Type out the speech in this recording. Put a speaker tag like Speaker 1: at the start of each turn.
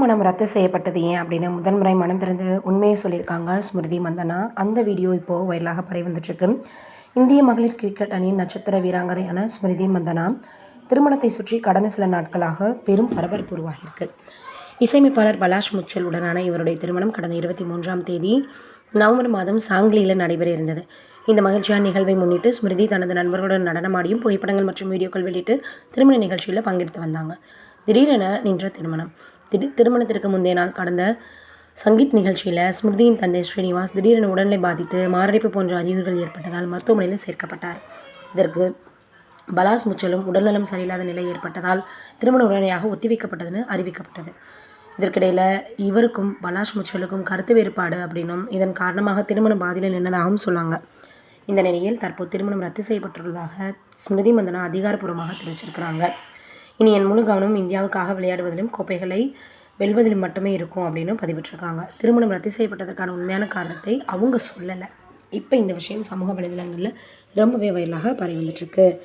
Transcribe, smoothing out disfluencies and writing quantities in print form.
Speaker 1: திருமணம் ரத்து செய்யப்பட்டது ஏன் அப்படின்னு முதன்முறை மனம் திறந்து உண்மையை சொல்லியிருக்காங்க ஸ்மிருதி மந்தனா. அந்த வீடியோ இப்போது வைரலாக பரவி வந்துட்டுருக்கு. இந்திய மகளிர் கிரிக்கெட் அணியின் நட்சத்திர வீராங்கனையான ஸ்மிருதி மந்தனா திருமணத்தை சுற்றி கடந்த சில நாட்களாக பெரும் பரபரப்பு உருவாகியிருக்கு. இசையமைப்பாளர் பலாஷ் முச்சல் உடனான இவருடைய திருமணம் கடந்த 23ஆம் தேதி நவம்பர் மாதம் சாங்லியில் நடைபெற இருந்தது. இந்த மகிழ்ச்சியான நிகழ்வை முன்னிட்டு ஸ்மிருதி தனது நண்பர்களுடன் நடனமாடியும் புகைப்படங்கள் மற்றும் வீடியோக்கள் வெளியிட்டு திருமண நிகழ்ச்சியில் பங்கெடுத்து வந்தாங்க. திடீரென நின்ற திருமணம். திருமணத்திற்கு முந்தைய நாள் கடந்த சங்கீத் நிகழ்ச்சியில் ஸ்மிருதியின் தந்தை ஸ்ரீனிவாஸ் திடீரென உடல்நிலை பாதித்து மாரடைப்பு போன்ற அறிகுறிகள் ஏற்பட்டதால் மருத்துவமனையில் சேர்க்கப்பட்டார். இதற்கு பலாஷ் முச்சலும் உடல்நலம் சரியில்லாத நிலை ஏற்பட்டதால் திருமணம் உடனடியாக ஒத்திவைக்கப்பட்டதுன்னு அறிவிக்கப்பட்டது. இதற்கிடையில் இவருக்கும் பலாஷ் முச்சலுக்கும் கருத்து வேறுபாடு அப்படின்னும் இதன் காரணமாக திருமணம் பாதியில் நின்றதாகவும் சொன்னாங்க. இந்த நிலையில் தற்போது திருமணம் ரத்து செய்யப்பட்டுள்ளதாக ஸ்மிருதி மந்தனா அதிகாரப்பூர்வமாக தெரிவிச்சிருக்கிறாங்க. இனி என் முழு கவனம் இந்தியாவுக்காக விளையாடுவதிலும் கோப்பைகளை வெல்வதிலும் மட்டுமே இருக்கும் அப்படின்னு பதிவிட்டிருக்காங்க. திருமணம் ரத்து செய்யப்பட்டதற்கான உண்மையான காரணத்தை அவங்க சொல்லலை. இப்போ இந்த விஷயம் சமூக வலைதளங்களில் ரொம்பவே வைரலாக பரவி வந்துட்டுருக்கு.